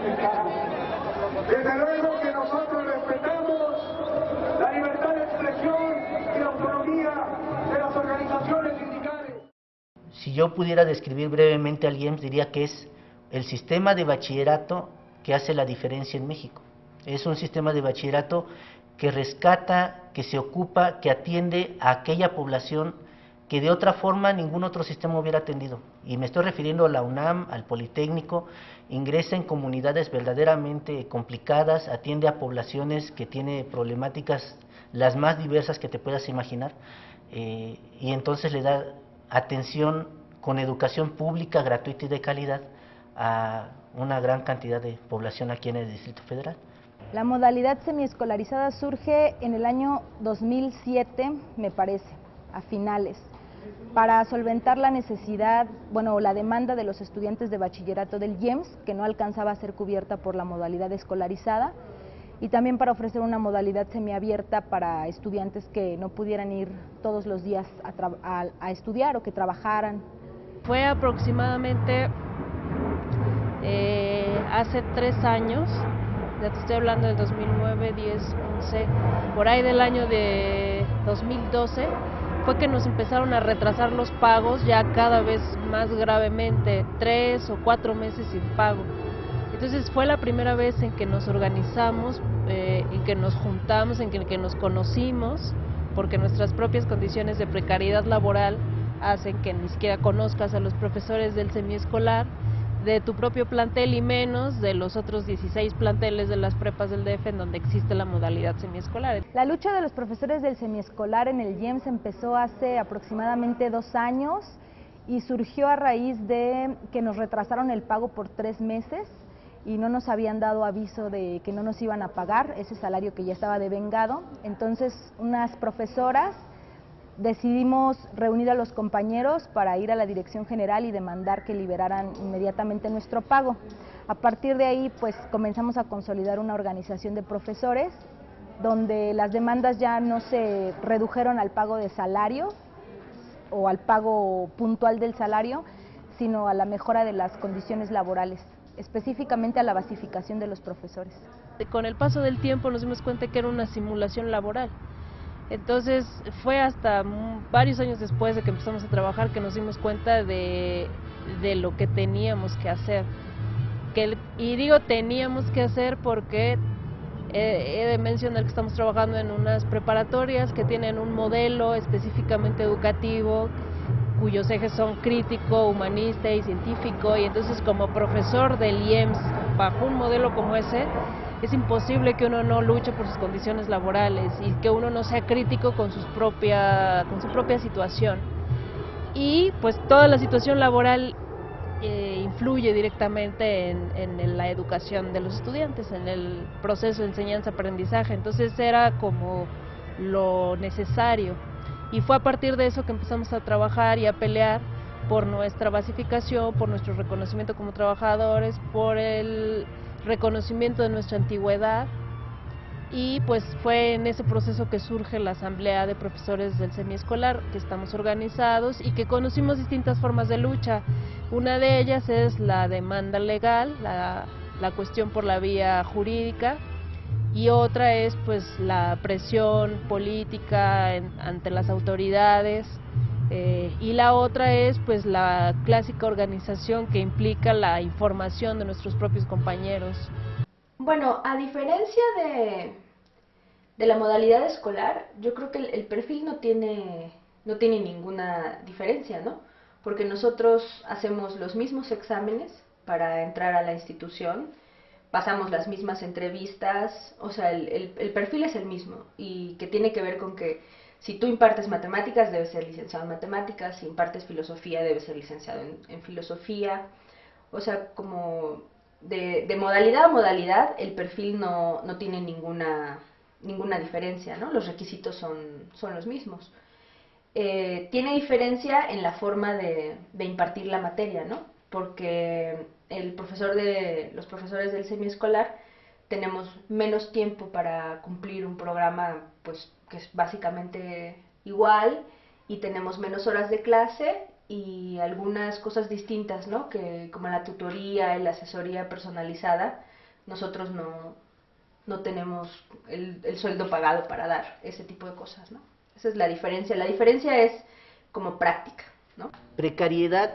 mexicano. Desde luego que nosotros respetamos la libertad de expresión y la autonomía de las organizaciones sindicales. Si yo pudiera describir brevemente al IEMS, diría que es el sistema de bachillerato que hace la diferencia en México. Es un sistema de bachillerato que rescata, que se ocupa, que atiende a aquella población que de otra forma ningún otro sistema hubiera atendido. Y me estoy refiriendo a la UNAM, al Politécnico, ingresa en comunidades verdaderamente complicadas, atiende a poblaciones que tienen problemáticas las más diversas que te puedas imaginar, y entonces le da atención con educación pública, gratuita y de calidad a una gran cantidad de población aquí en el Distrito Federal. La modalidad semiescolarizada surge en el año 2007, me parece, a finales, para solventar la necesidad, la demanda de los estudiantes de bachillerato del IEMS, que no alcanzaba a ser cubierta por la modalidad escolarizada, y también para ofrecer una modalidad semiabierta para estudiantes que no pudieran ir todos los días a estudiar o que trabajaran. Fue aproximadamente hace 3 años, ya te estoy hablando del 2009, 10, 11, por ahí del año de 2012, fue que nos empezaron a retrasar los pagos ya cada vez más gravemente, 3 o 4 meses sin pago. Entonces fue la primera vez en que nos organizamos, en que nos juntamos, en que nos conocimos, porque nuestras propias condiciones de precariedad laboral hacen que ni siquiera conozcas a los profesores del semiescolar, de tu propio plantel y menos de los otros 16 planteles de las prepas del DF en donde existe la modalidad semiescolar. La lucha de los profesores del semiescolar en el IEMS empezó hace aproximadamente 2 años y surgió a raíz de que nos retrasaron el pago por 3 meses y no nos habían dado aviso de que no nos iban a pagar ese salario que ya estaba devengado. Entonces unas profesoras decidimos reunir a los compañeros para ir a la dirección general y demandar que liberaran inmediatamente nuestro pago. A partir de ahí, pues comenzamos a consolidar una organización de profesores donde las demandas ya no se redujeron al pago de salario o al pago puntual del salario, sino a la mejora de las condiciones laborales, específicamente a la basificación de los profesores. Con el paso del tiempo nos dimos cuenta que era una simulación laboral. Entonces fue hasta varios años después de que empezamos a trabajar que nos dimos cuenta de lo que teníamos que hacer. Y digo teníamos que hacer porque he de mencionar que estamos trabajando en unas preparatorias que tienen un modelo específicamente educativo cuyos ejes son crítico, humanista y científico, y entonces como profesor del IEMS bajo un modelo como ese, es imposible que uno no luche por sus condiciones laborales y que uno no sea crítico con su propia situación. Y pues toda la situación laboral influye directamente en la educación de los estudiantes, en el proceso de enseñanza-aprendizaje. Entonces era como lo necesario. Y fue a partir de eso que empezamos a trabajar y a pelear por nuestra basificación, por nuestro reconocimiento como trabajadores, por el reconocimiento de nuestra antigüedad, y pues fue en ese proceso que surge la Asamblea de Profesores del Semiescolar, que estamos organizados y que conocimos distintas formas de lucha. Una de ellas es la demanda legal, la cuestión por la vía jurídica, y otra es pues la presión política ante las autoridades, y la otra es pues la clásica organización que implica la información de nuestros propios compañeros. Bueno, a diferencia de la modalidad escolar, yo creo que el perfil no tiene ninguna diferencia, ¿no? Porque nosotros hacemos los mismos exámenes para entrar a la institución, pasamos las mismas entrevistas, o sea, el perfil es el mismo, y que tiene que ver con que si tú impartes matemáticas, debes ser licenciado en matemáticas, si impartes filosofía, debes ser licenciado en filosofía, o sea, como de modalidad a modalidad, el perfil no tiene ninguna diferencia, ¿no? Los requisitos son los mismos. Tiene diferencia en la forma de impartir la materia, ¿no? Porque los profesores del semiescolar tenemos menos tiempo para cumplir un programa pues que es básicamente igual, y tenemos menos horas de clase y algunas cosas distintas, ¿no? Que como la tutoría y la asesoría personalizada, nosotros no tenemos el sueldo pagado para dar ese tipo de cosas, ¿no? Esa es la diferencia. La diferencia es como práctica, ¿no? Precariedad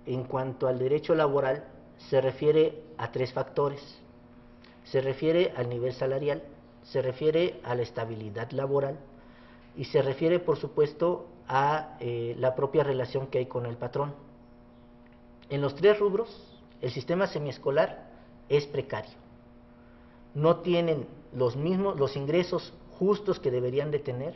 en cuanto al derecho laboral se refiere a 3 factores. Se refiere al nivel salarial, se refiere a la estabilidad laboral y se refiere, por supuesto, a la propia relación que hay con el patrón. En los 3 rubros, el sistema semiescolar es precario. No tienen los ingresos justos que deberían de tener,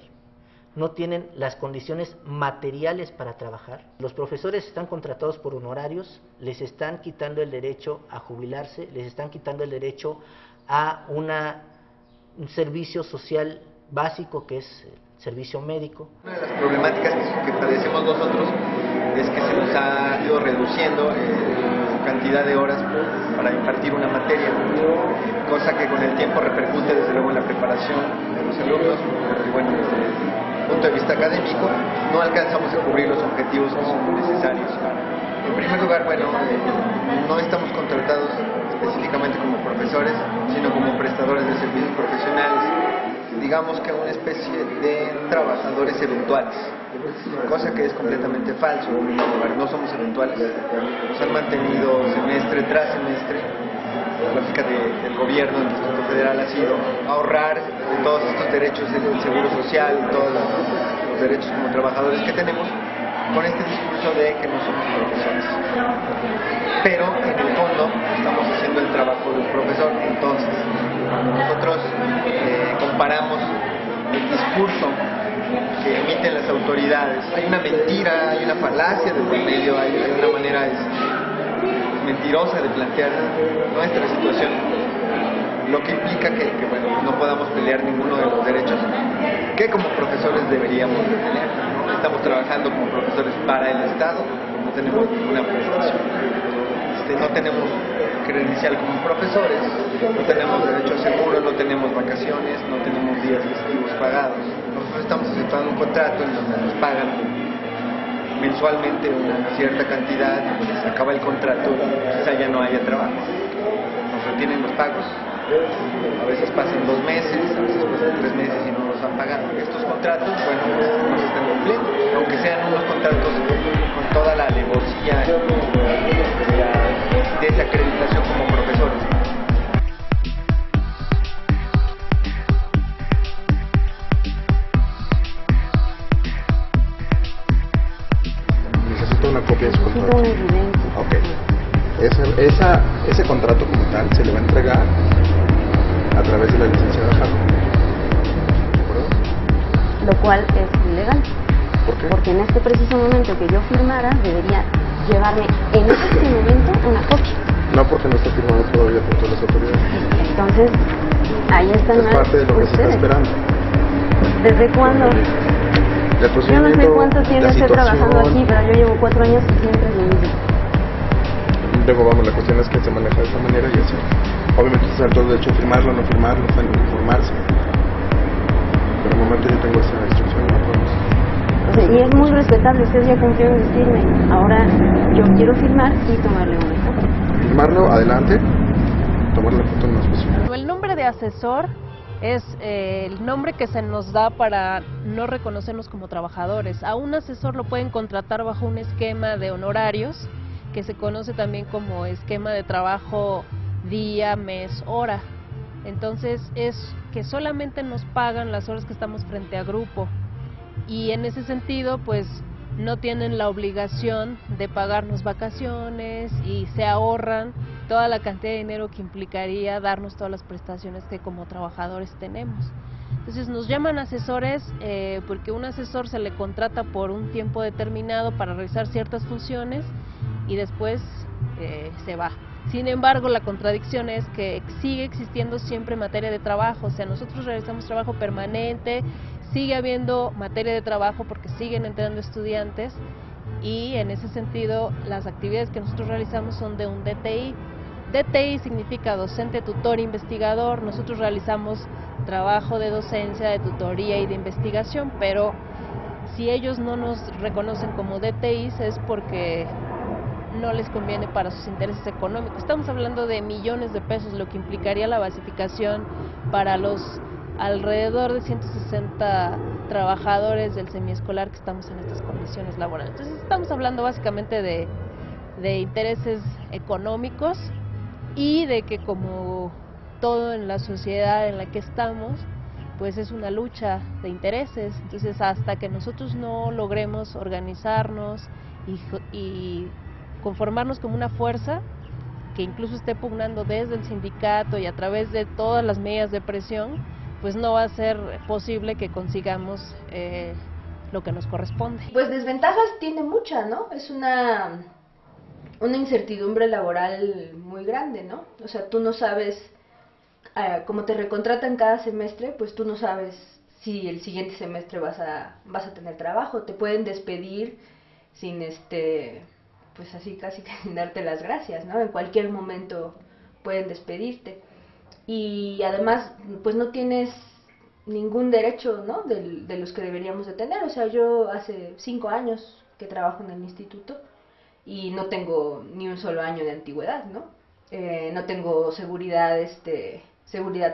no tienen las condiciones materiales para trabajar. Los profesores están contratados por honorarios, les están quitando el derecho a jubilarse, les están quitando el derecho a un servicio social básico que es el servicio médico. Una de las problemáticas que padecemos nosotros es que se nos ha ido reduciendo cantidad de horas para impartir una materia, cosa que con el tiempo repercute desde luego en la preparación de los alumnos, y bueno, desde el punto de vista académico no alcanzamos a cubrir los objetivos que son necesarios. En primer lugar, bueno, no estamos contratados específicamente como profesores, sino como prestadores de servicios profesionales, digamos que una especie de trabajadores eventuales, cosa que es completamente falso. No somos eventuales, nos han mantenido semestre tras semestre. La lógica del gobierno del Distrito Federal ha sido ahorrar todos estos derechos del seguro social y todos los derechos como trabajadores que tenemos, con este discurso de que no somos profesores. Pero en el fondo estamos haciendo el trabajo del profesor. Entonces, cuando nosotros comparamos el discurso que emiten las autoridades, hay una mentira, hay una falacia de por medio, hay una manera mentirosa de plantear nuestra situación, lo que implica que bueno, no podamos pelear ninguno de los derechos que como profesores deberíamos de tener. Estamos trabajando como profesores para el Estado, no tenemos ninguna prestación, no tenemos credencial como profesores, no tenemos derecho a seguro, no tenemos vacaciones, no tenemos días festivos pagados. Nosotros estamos aceptando un contrato en donde nos pagan mensualmente una cierta cantidad, y se acaba el contrato, quizá ya no haya trabajo, nos retienen los pagos, a veces pasan 2 meses, a veces pasan 3 meses y no nos han pagado. Estos contratos, bueno, no se están cumpliendo, aunque sean unos contratos con toda la alevosía y la desacreditación como profesores. Necesito una copia de su contrato. Necesito una evidencia. Ok. Ese contrato como tal se le va a entregar a través de la licenciada Jaco. ¿De acuerdo? Lo cual es ilegal. ¿Por qué? Porque en este preciso momento que yo firmara, debería llevarme en este momento una copia. No, porque no está firmado todavía por todas las autoridades. Entonces, ahí están Es parte de lo que se está esperando. ¿Desde cuándo? El Yo no procedimiento, sé cuánto la tiempo estoy trabajando situación. aquí, pero yo llevo 4 años y siempre es lo mismo. Luego vamos, la cuestión es que se maneja de esa manera y así. Obviamente usted tiene todo el derecho a firmarlo, no firmarlo, informarse. Pero al momento yo tengo esa instrucción y no podemos. O sea, y es muy respetable, usted ya confió en decirme. Ahora yo quiero firmar y tomarle una foto. Firmarlo, adelante, tomarle la foto no es posible. El nombre de asesor es el nombre que se nos da para no reconocernos como trabajadores. A un asesor lo pueden contratar bajo un esquema de honorarios, que se conoce también como esquema de trabajo día, mes, hora. Entonces es que solamente nos pagan las horas que estamos frente a grupo, y en ese sentido pues no tienen la obligación de pagarnos vacaciones y se ahorran toda la cantidad de dinero que implicaría darnos todas las prestaciones que como trabajadores tenemos. Entonces nos llaman asesores porque un asesor se le contrata por un tiempo determinado para realizar ciertas funciones y después se va. Sin embargo, la contradicción es que sigue existiendo siempre materia de trabajo, o sea, nosotros realizamos trabajo permanente, sigue habiendo materia de trabajo porque siguen entrando estudiantes, y en ese sentido las actividades que nosotros realizamos son de un DTI. DTI significa docente, tutor, investigador. Nosotros realizamos trabajo de docencia, de tutoría y de investigación, pero si ellos no nos reconocen como DTIs es porque no les conviene para sus intereses económicos. Estamos hablando de millones de pesos, lo que implicaría la basificación para los alrededor de 160 trabajadores del semiescolar que estamos en estas condiciones laborales. Entonces estamos hablando básicamente de intereses económicos y de que, como todo en la sociedad en la que estamos, pues es una lucha de intereses. Entonces, hasta que nosotros no logremos organizarnos y conformarnos como una fuerza que incluso esté pugnando desde el sindicato y a través de todas las medidas de presión, pues no va a ser posible que consigamos lo que nos corresponde. Pues desventajas tiene muchas, ¿no? Es una incertidumbre laboral muy grande, ¿no? O sea, tú no sabes, como te recontratan cada semestre, pues tú no sabes si el siguiente semestre vas a tener trabajo. Te pueden despedir sin pues así casi sin darte las gracias, ¿no? En cualquier momento pueden despedirte. Y además, pues no tienes ningún derecho, ¿no? De los que deberíamos de tener. O sea, yo hace 5 años que trabajo en el instituto y no tengo ni un solo año de antigüedad, ¿no? No tengo seguridad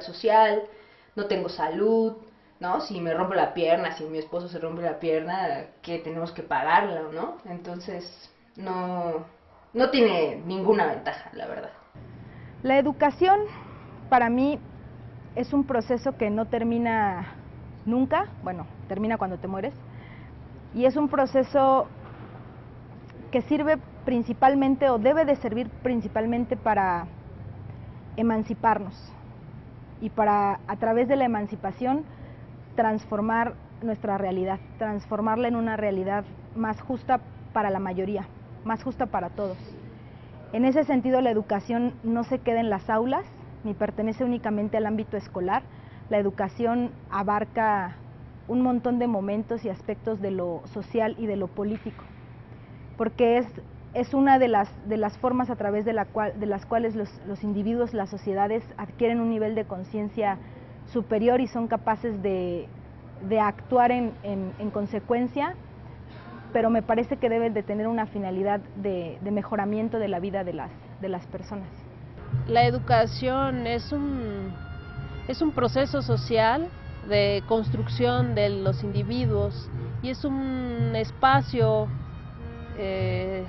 social, no tengo salud, ¿no? Si me rompo la pierna, si mi esposo se rompe la pierna, ¿qué tenemos que pagarla, no? Entonces, no tiene ninguna ventaja, la verdad. La educación, para mí, es un proceso que no termina nunca, bueno, termina cuando te mueres, y es un proceso que sirve principalmente, o debe de servir principalmente, para emanciparnos y para, a través de la emancipación, transformar nuestra realidad, transformarla en una realidad más justa para la mayoría, más justa para todos. En ese sentido, la educación no se queda en las aulas, ni pertenece únicamente al ámbito escolar. La educación abarca un montón de momentos y aspectos de lo social y de lo político, porque es una de las formas a través de las cuales los individuos, las sociedades, adquieren un nivel de conciencia superior y son capaces de actuar en consecuencia, pero me parece que deben de tener una finalidad de mejoramiento de la vida de las personas. La educación es un proceso social de construcción de los individuos y es un espacio de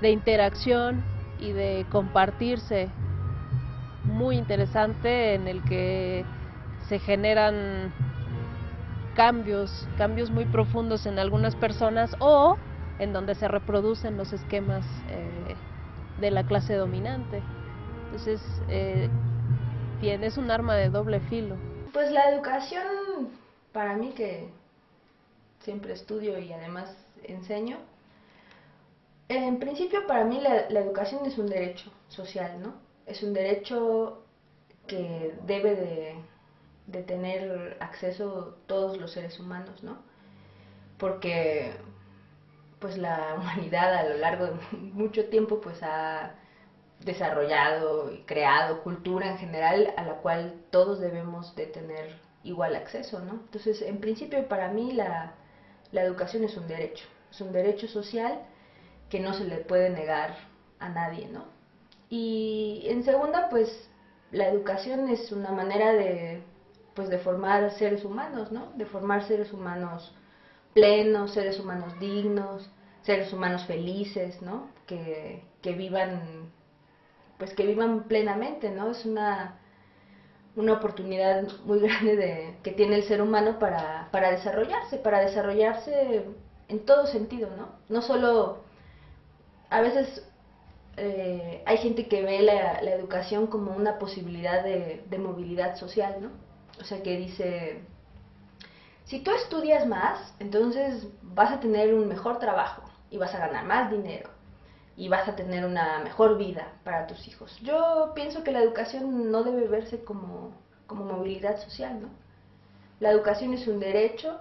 interacción y de compartirse muy interesante, en el que se generan cambios muy profundos en algunas personas, o en donde se reproducen los esquemas de la clase dominante. Entonces, es un arma de doble filo. Pues la educación, para mí, que siempre estudio y además enseño, en principio para mí la educación es un derecho social, ¿no? Es un derecho que debe de tener acceso todos los seres humanos, ¿no? Porque pues la humanidad a lo largo de mucho tiempo pues ha desarrollado y creado cultura en general a la cual todos debemos de tener igual acceso, ¿no? Entonces, en principio, para mí la educación es un derecho social que no se le puede negar a nadie, ¿no? Y en segunda, pues la educación es una manera de formar seres humanos, ¿no? De formar seres humanos plenos, seres humanos dignos, seres humanos felices, ¿no? Que vivan plenamente, ¿no? Es una oportunidad muy grande que tiene el ser humano para desarrollarse en todo sentido, ¿no? No solo, a veces hay gente que ve la educación como una posibilidad de movilidad social, ¿no? O sea, que dice, si tú estudias más, entonces vas a tener un mejor trabajo y vas a ganar más dinero y vas a tener una mejor vida para tus hijos. Yo pienso que la educación no debe verse como movilidad social, ¿no? La educación es un derecho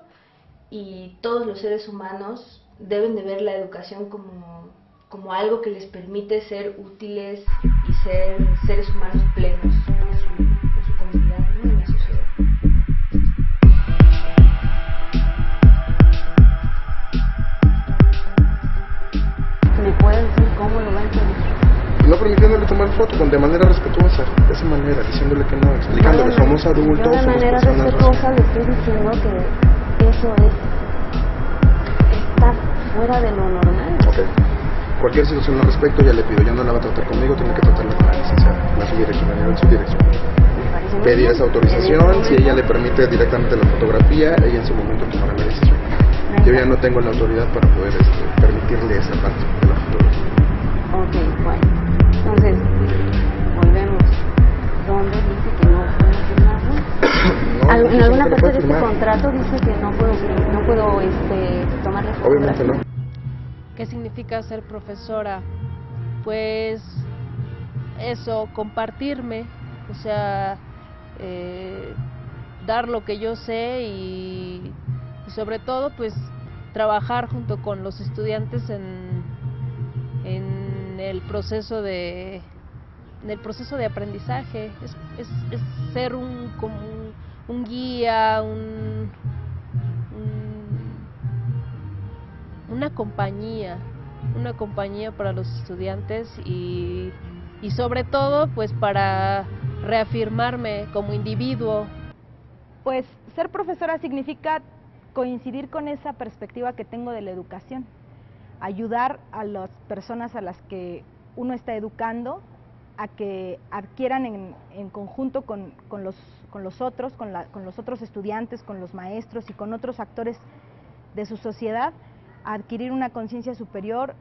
y todos los seres humanos deben de ver la educación como algo que les permite ser útiles y ser seres humanos plenos en su comunidad, ¿no? En la sociedad. permitiéndole tomar foto de manera respetuosa, de esa manera, diciéndole que no, explicándole, somos adultos, yo de somos manera personas respetuosa le estoy diciendo que eso está fuera de lo normal. Ok. Cualquier situación al respecto ya le pido, ya no la va a tratar conmigo, tiene que tratarla con la licenciada, la subdirección. Pedir esa autorización, si ella le permite directamente la fotografía, ella en su momento tomará la decisión. Yo ya no tengo la autoridad para poder permitirle esa parte de la fotografía. Ok, bueno. Entonces, volvemos. ¿Dónde dice que no puedo firmarlo? ¿En alguna parte de este contrato dice que no puedo tomar la fotografía? Obviamente no. ¿Qué significa ser profesora? Pues eso, compartirme, o sea, dar lo que yo sé y sobre todo pues trabajar junto con los estudiantes en el proceso de aprendizaje. Es ser como un guía, una compañía para los estudiantes y sobre todo pues para reafirmarme como individuo. Pues ser profesora significa coincidir con esa perspectiva que tengo de la educación, ayudar a las personas a las que uno está educando a que adquieran en conjunto con los otros estudiantes, con los maestros y con otros actores de su sociedad, a adquirir una conciencia superior,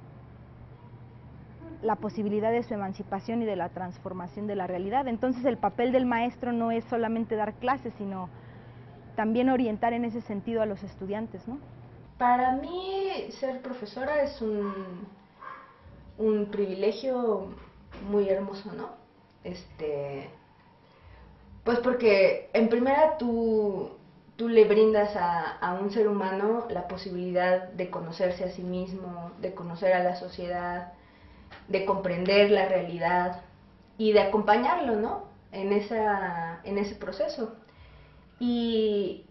la posibilidad de su emancipación y de la transformación de la realidad. Entonces el papel del maestro no es solamente dar clases, sino también orientar en ese sentido a los estudiantes, ¿no? Para mí ser profesora es un privilegio muy hermoso, ¿no? Pues porque en primera tú le brindas a un ser humano la posibilidad de conocerse a sí mismo, de conocer a la sociedad, de comprender la realidad y de acompañarlo, ¿no? En ese proceso. Y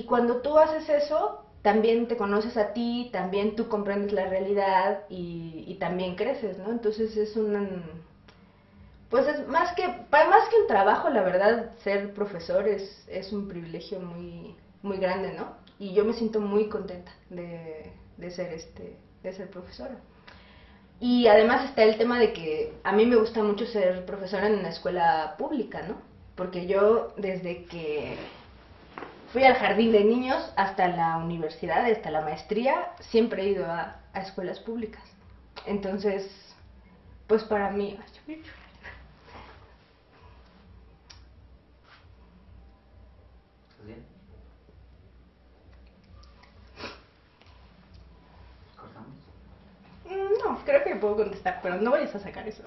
cuando tú haces eso, también te conoces a ti, también tú comprendes la realidad y también creces, ¿no? Entonces pues es más que un trabajo, la verdad, ser profesor es un privilegio muy, muy grande, ¿no? Y yo me siento muy contenta de ser profesora. Y además está el tema de que a mí me gusta mucho ser profesora en una escuela pública, ¿no? Porque yo desde que fui al jardín de niños hasta la universidad, hasta la maestría, siempre he ido a escuelas públicas. Entonces, pues para mí... ¿Estás bien? ¿Cortamos? No, creo que puedo contestar, pero no vayas a sacar eso.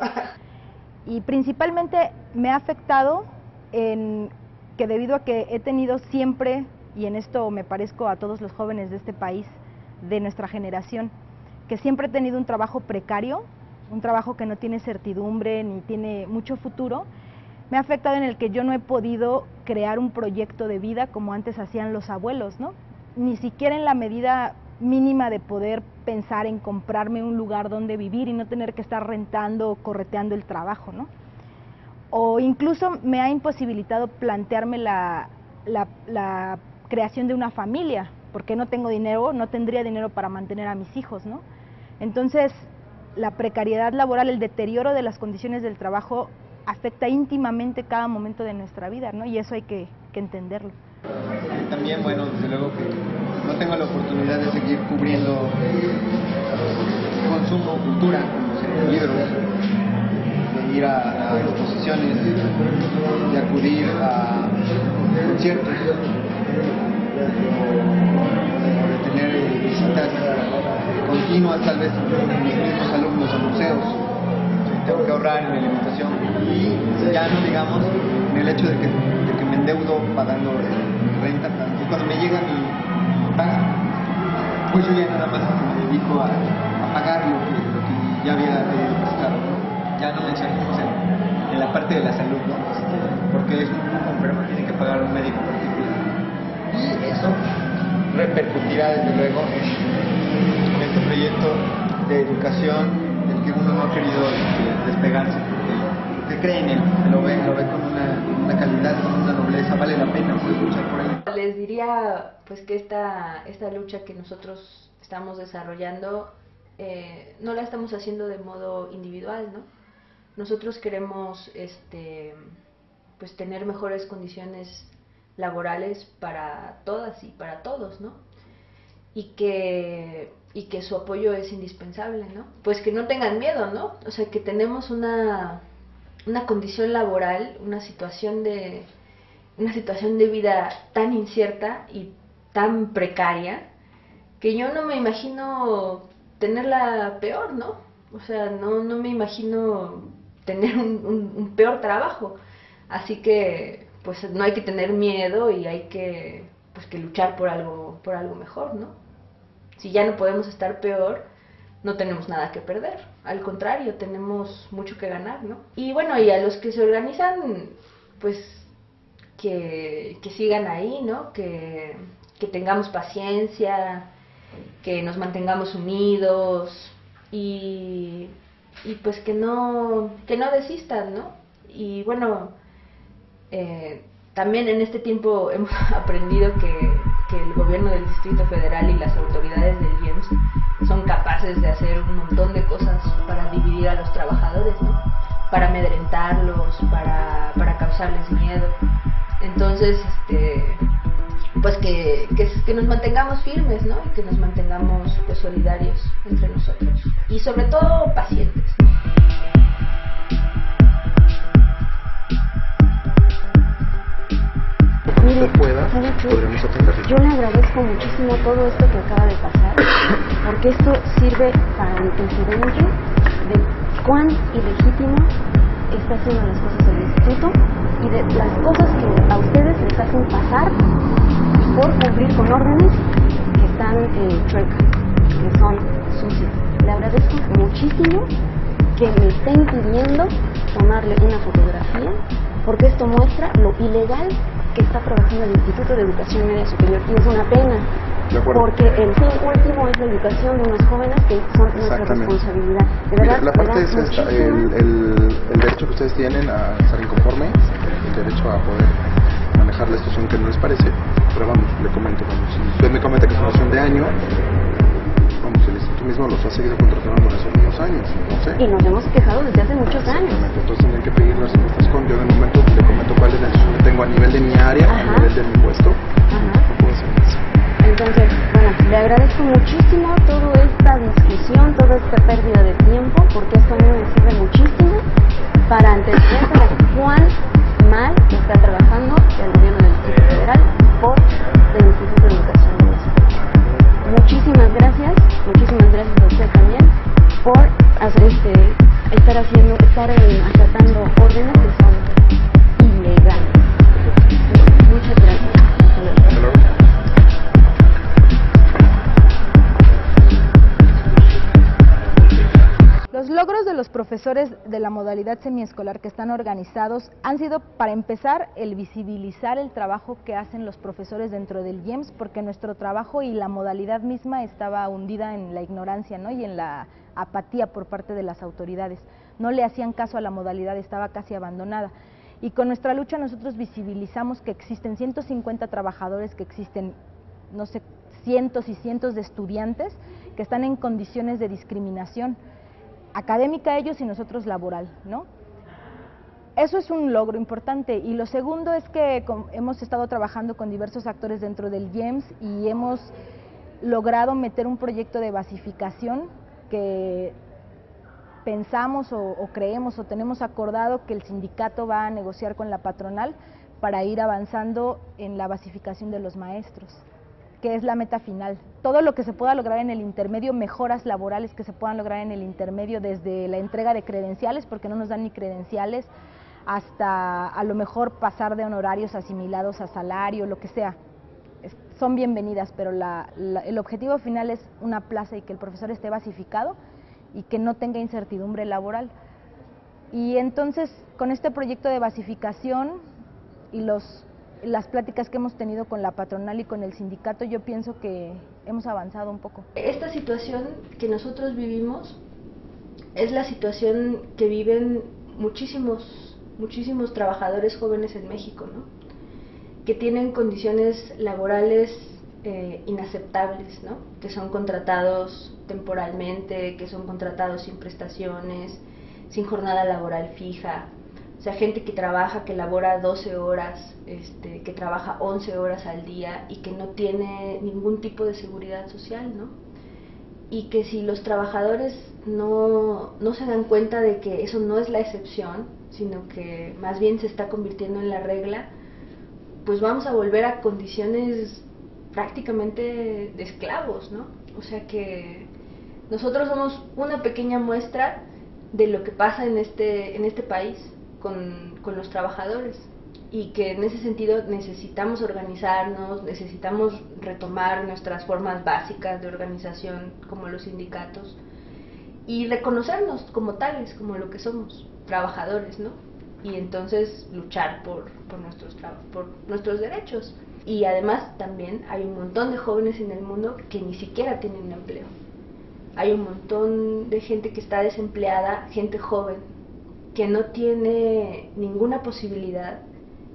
Y principalmente me ha afectado en que debido a que he tenido siempre, y en esto me parezco a todos los jóvenes de este país, de nuestra generación, que siempre he tenido un trabajo precario, un trabajo que no tiene certidumbre ni tiene mucho futuro, me ha afectado en el que yo no he podido crear un proyecto de vida como antes hacían los abuelos, ¿no? Ni siquiera en la medida mínima de poder pensar en comprarme un lugar donde vivir y no tener que estar rentando o correteando el trabajo, ¿no? O incluso me ha imposibilitado plantearme la creación de una familia, porque no tengo dinero, no tendría dinero para mantener a mis hijos, ¿no? Entonces, la precariedad laboral, el deterioro de las condiciones del trabajo afecta íntimamente cada momento de nuestra vida, ¿no? Y eso hay que entenderlo. También, bueno, desde luego que no tengo la oportunidad de seguir cubriendo consumo, cultura, libros, de ir a exposiciones, de acudir a conciertos, o de tener visitas continuas tal vez con mis mismos alumnos a museos. Tengo que ahorrar en la alimentación y ya no digamos en el hecho de que me endeudo pagando renta. Y cuando me llega mi paga, pues yo ya nada más me dedico a pagar lo que ya había depositado, ¿no? Ya no mencionemos en la parte de la salud, ¿no? Porque es un enfermo, tiene que pagar un médico particular. Y eso repercutirá desde luego en este proyecto de educación del que uno no ha querido despegarse, porque cree en él, lo ve con una calidad, con una nobleza, vale la pena pues luchar por él. Les diría pues que esta lucha que nosotros estamos desarrollando no la estamos haciendo de modo individual, ¿no? Nosotros queremos pues tener mejores condiciones laborales para todas y para todos, ¿no? Y que su apoyo es indispensable, ¿no? Pues que no tengan miedo, ¿no? O sea, que tenemos una condición laboral, una situación de vida tan incierta y tan precaria que yo no me imagino tenerla peor, ¿no? O sea, no me imagino tener un peor trabajo. Así que pues no hay que tener miedo y hay que luchar por algo mejor, ¿no? Si ya no podemos estar peor, no tenemos nada que perder, al contrario, tenemos mucho que ganar, ¿no? Y bueno, y a los que se organizan, pues que sigan ahí, ¿no? Que tengamos paciencia, que nos mantengamos unidos y pues que no desistan, ¿no? Y bueno, también en este tiempo hemos aprendido que el gobierno del Distrito Federal y las autoridades del IEMS son capaces de hacer un montón de cosas para dividir a los trabajadores, ¿no? Para amedrentarlos, para causarles miedo. Entonces, pues que nos mantengamos firmes, ¿no? Y que nos mantengamos pues solidarios entre nosotros. Y sobre todo pacientes. Mire, podríamos atenderlo. Yo le agradezco muchísimo todo esto que acaba de pasar, porque esto sirve para antecedente de cuán ilegítimo está haciendo las cosas el instituto y de las cosas que a ustedes les hacen pasar por cumplir con órdenes que están chuecas, que son sucias. Le agradezco muchísimo que me esté impidiendo tomarle una fotografía, porque esto muestra lo ilegal que está trabajando el Instituto de Educación Media Superior, y es una pena, porque el fin último es la educación de unos jóvenes que son nuestra responsabilidad. De verdad, mira, la parte es esta, el derecho que ustedes tienen a estar inconformes, el derecho a poder manejar la situación que no les parece, pero vamos, le comento, si usted me comenta que es una situación de año, vamos, el instituto mismo los ha seguido contratando por esos mismos años, no sé. Y nos hemos quejado desde hace muchos años. Entonces tendrían que pedir las respuestas con, yo de momento le comento cuál es la decisión que tengo a nivel de mi área, a nivel de mi puesto, no puedo hacer más. Entonces, bueno, le agradezco muchísimo toda esta discusión, toda esta pérdida de tiempo, porque esto a mí me sirve muchísimo para entender cuán mal está trabajando el gobierno del Distrito Federal por el Instituto de Educación Media Superior. Muchísimas gracias a usted también por hacer estar acatando órdenes que son ilegales. Muchas gracias. Hasta luego. Los logros de los profesores de la modalidad semiescolar que están organizados han sido, para empezar, el visibilizar el trabajo que hacen los profesores dentro del IEMS, porque nuestro trabajo y la modalidad misma estaba hundida en la ignorancia, ¿no? Y en la apatía por parte de las autoridades. No le hacían caso a la modalidad, estaba casi abandonada. Y con nuestra lucha nosotros visibilizamos que existen 150 trabajadores, que existen, no sé, cientos y cientos de estudiantes que están en condiciones de discriminación académica ellos y nosotros laboral, ¿no? Eso es un logro importante. Y lo segundo es que hemos estado trabajando con diversos actores dentro del IEMS y hemos logrado meter un proyecto de basificación que pensamos o creemos o tenemos acordado que el sindicato va a negociar con la patronal para ir avanzando en la basificación de los maestros, que es la meta final. Todo lo que se pueda lograr en el intermedio, mejoras laborales que se puedan lograr en el intermedio, desde la entrega de credenciales, porque no nos dan ni credenciales, hasta a lo mejor pasar de honorarios asimilados a salario, lo que sea. Son bienvenidas, pero el objetivo final es una plaza y que el profesor esté basificado y que no tenga incertidumbre laboral. Y entonces, con este proyecto de basificación y las pláticas que hemos tenido con la patronal y con el sindicato, yo pienso que hemos avanzado un poco. Esta situación que nosotros vivimos es la situación que viven muchísimos trabajadores jóvenes en México, ¿no? Que tienen condiciones laborales inaceptables, ¿no? Que son contratados temporalmente, que son contratados sin prestaciones, sin jornada laboral fija. O sea, gente que trabaja, que labora 12 horas, que trabaja 11 horas al día y que no tiene ningún tipo de seguridad social, ¿no? Y que si los trabajadores no se dan cuenta de que eso no es la excepción, sino que más bien se está convirtiendo en la regla, pues vamos a volver a condiciones prácticamente de esclavos, ¿no? O sea que nosotros somos una pequeña muestra de lo que pasa en este país con los trabajadores, y que en ese sentido necesitamos organizarnos, necesitamos retomar nuestras formas básicas de organización como los sindicatos y reconocernos como tales, como lo que somos, trabajadores, ¿no? Y entonces luchar por nuestros derechos. Y además también hay un montón de jóvenes en el mundo que ni siquiera tienen un empleo. Hay un montón de gente que está desempleada, gente joven, que no tiene ninguna posibilidad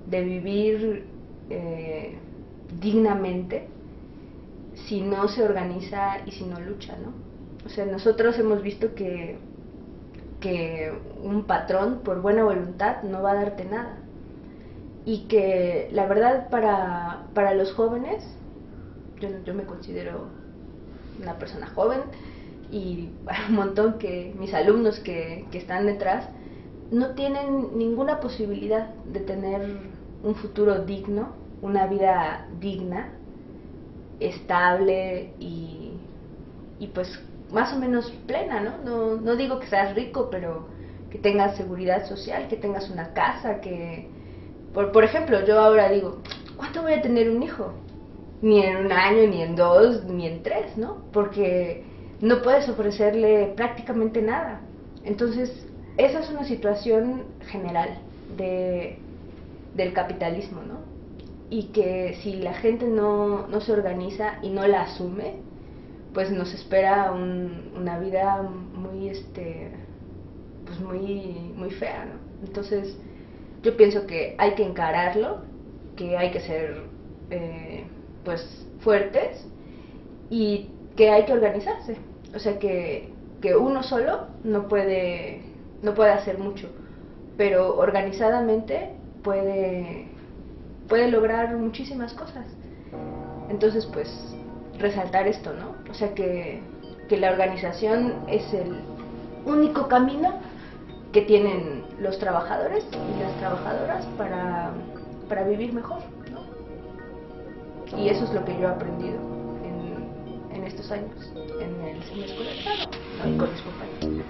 de vivir dignamente si no se organiza y si no lucha, ¿no? O sea, nosotros hemos visto que un patrón por buena voluntad no va a darte nada, y que la verdad para los jóvenes, yo me considero una persona joven, y un montón que mis alumnos que están detrás no tienen ninguna posibilidad de tener un futuro digno, una vida digna, estable y pues más o menos plena, ¿no? No digo que seas rico, pero que tengas seguridad social, que tengas una casa, que... Por ejemplo, yo ahora digo, ¿cuánto voy a tener un hijo? Ni en un año, ni en 2, ni en 3, ¿no? Porque no puedes ofrecerle prácticamente nada. Entonces, esa es una situación general del capitalismo, ¿no? Y que si la gente no se organiza y no la asume, pues nos espera una vida muy pues muy fea, ¿no? Entonces yo pienso que hay que encararlo, que hay que ser pues fuertes, y que hay que organizarse. O sea que uno solo no puede hacer mucho, pero organizadamente puede lograr muchísimas cosas. Entonces, pues, resaltar esto, ¿no? O sea que la organización es el único camino que tienen los trabajadores y las trabajadoras para vivir mejor, ¿no? Y eso es lo que yo he aprendido en estos años, en el semiescolar, ¿no? Y con mis compañeros.